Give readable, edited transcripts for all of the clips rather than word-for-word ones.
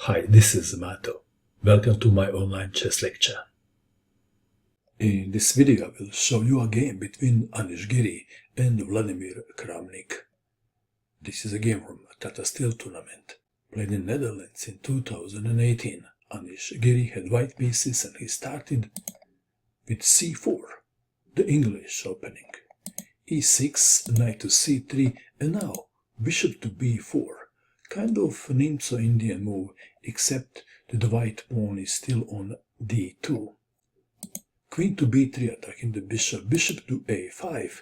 Hi, this is Mato. Welcome to my online chess lecture. In this video I will show you a game between Anish Giri and Vladimir Kramnik. This is a game from a Tata Steel tournament, played in Netherlands in 2018. Anish Giri had white pieces and he started with c4, the English opening, e6, knight to c3, and now bishop to b4. Kind of an Indian move, except that the white pawn is still on d2. Queen to b3 attacking the bishop, bishop to a5,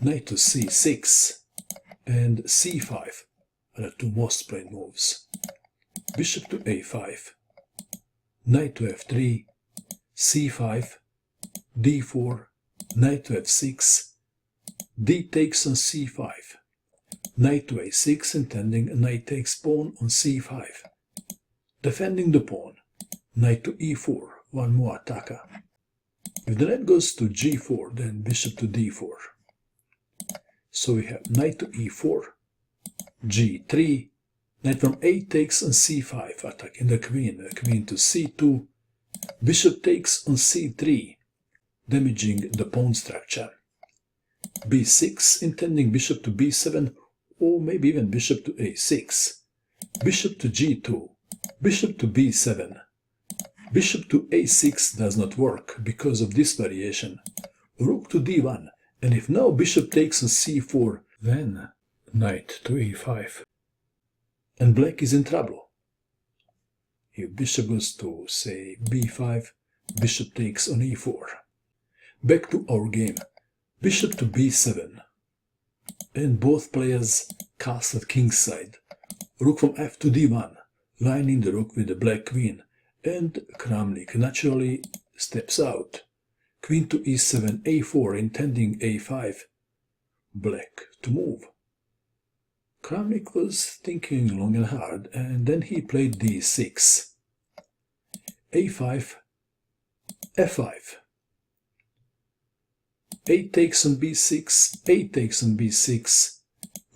knight to c6, and c5 are the two most played moves. Bishop to a5, knight to f3, c5, d4, knight to f6, d takes on c5, knight to a6, intending a knight takes pawn on c5. Defending the pawn, knight to e4, one more attacker. If the knight goes to g4, then bishop to d4. So we have knight to e4, g3, knight from a takes on c5, attacking the queen, queen to c2, bishop takes on c3, damaging the pawn structure. b6, intending bishop to b7, or maybe even bishop to a6, bishop to g2, bishop to b7, bishop to a6 does not work because of this variation, rook to d1, and if now bishop takes on c4, then knight to e5, and black is in trouble. If bishop goes to, say, b5, bishop takes on e4. Back to our game, bishop to b7, and both players castle at kingside, rook from f to d1, lining the rook with the black queen, and Kramnik naturally steps out. Queen to e7, a4, intending a5, black to move. Kramnik was thinking long and hard, and then he played d6, a5, f5, a takes on b6, a takes on b6,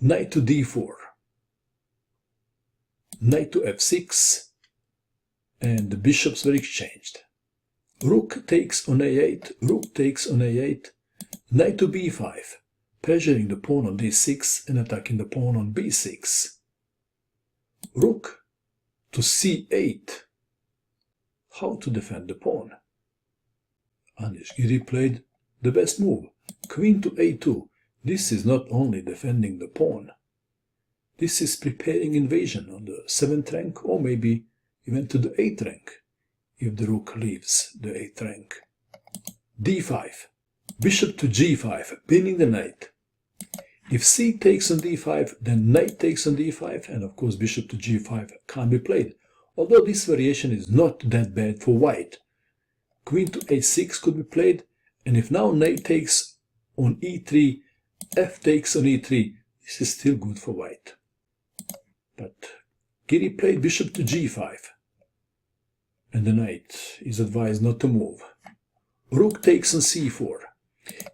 knight to d4, knight to f6, and the bishops were exchanged. Rook takes on a8, rook takes on a8, knight to b5, pressuring the pawn on d6 and attacking the pawn on b6. Rook to c8. How to defend the pawn? Anish Giri played the best move, queen to a2. This is not only defending the pawn, this is preparing invasion on the 7th rank, or maybe even to the 8th rank, if the rook leaves the 8th rank. d5, bishop to g5, pinning the knight. If c takes on d5, then knight takes on d5, and of course bishop to g5 can't be played, although this variation is not that bad for white. Queen to a6 could be played, and if now knight takes on e3, f takes on e3, this is still good for white. But Giri played bishop to g5, and the knight is advised not to move. Rook takes on c4.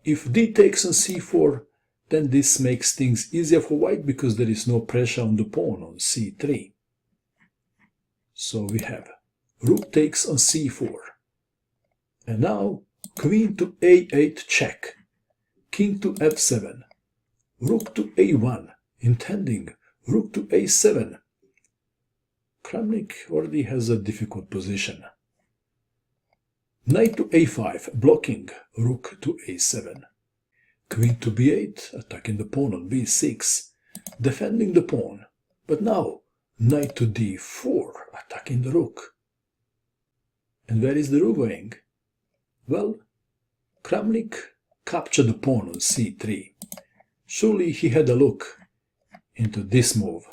If d takes on c4, then this makes things easier for white because there is no pressure on the pawn on c3. So we have rook takes on c4. And now queen to a8 check, king to f7, rook to a1, intending rook to a7. Kramnik already has a difficult position. Knight to a5, blocking rook to a7. Queen to b8, attacking the pawn on b6, defending the pawn. But now, knight to d4, attacking the rook. And where is the rook going? Well, Kramnik captured the pawn on c3. Surely he had a look into this move.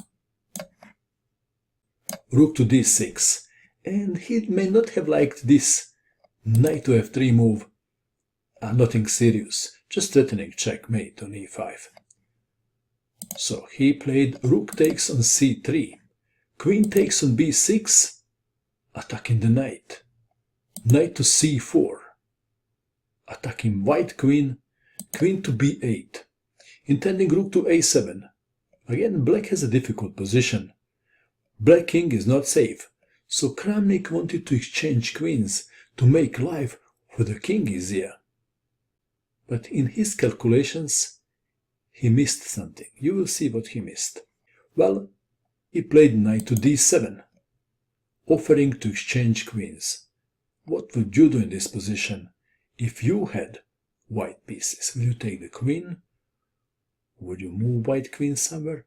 Rook to d6, and he may not have liked this knight to f3 move. Nothing serious, just threatening checkmate on e5. So he played rook takes on c3, queen takes on b6, attacking the knight, knight to c4, attacking white queen, queen to b8, intending rook to a7. Again, black has a difficult position. Black king is not safe, so Kramnik wanted to exchange queens to make life for the king easier. But in his calculations, he missed something. You will see what he missed. Well, he played knight to d7, offering to exchange queens. What would you do in this position if you had white pieces? Will you take the queen? Would you move white queen somewhere?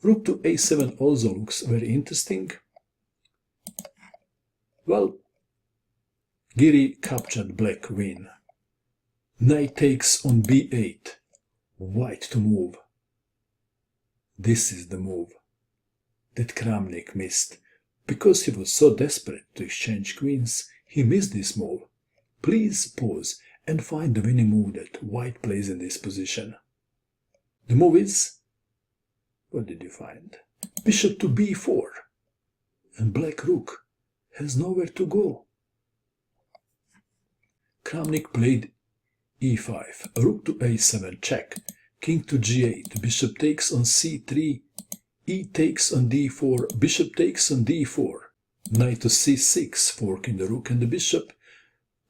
Rook to a7 also looks very interesting. Well, Giri captured black queen. Knight takes on b8. White to move. This is the move that Kramnik missed. Because he was so desperate to exchange queens, he missed this move. Please pause and find the winning move that white plays in this position. The move is, what did you find? Bishop to b4. And black rook has nowhere to go. Kramnik played e5, rook to a7 check, king to g8, bishop takes on c3, e takes on d4, bishop takes on d4, knight to c6, forking the rook and the bishop,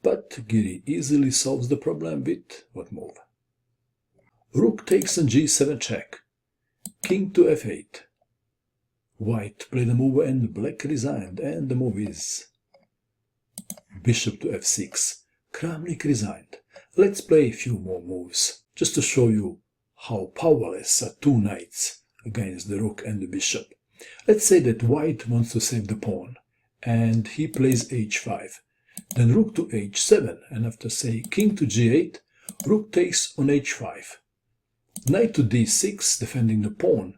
but Giri easily solves the problem with what move? Rook takes on g7 check, king to f8. White played the move and black resigned, and the move is bishop to f6. Kramnik resigned. Let's play a few more moves, just to show you how powerless are two knights against the rook and the bishop. Let's say that white wants to save the pawn, and he plays h5. Then rook to h7, and after say king to g8, rook takes on h5. Knight to d6, defending the pawn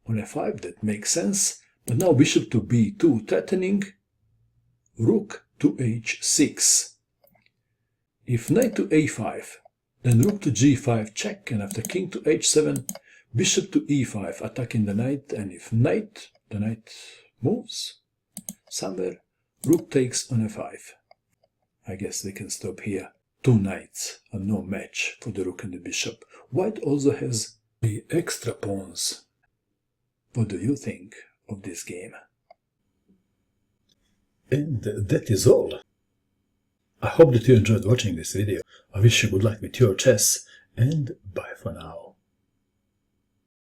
on f5, that makes sense, but now bishop to b2, threatening rook to h6. If knight to a5, then rook to g5 check, and after king to h7, bishop to e5, attacking the knight, and if knight, the knight moves somewhere, rook takes on f5. I guess they can stop here. Two knights are no match for the rook and the bishop. White also has the extra pawns. What do you think of this game? And that is all. I hope that you enjoyed watching this video. I wish you good luck with your chess, and bye for now.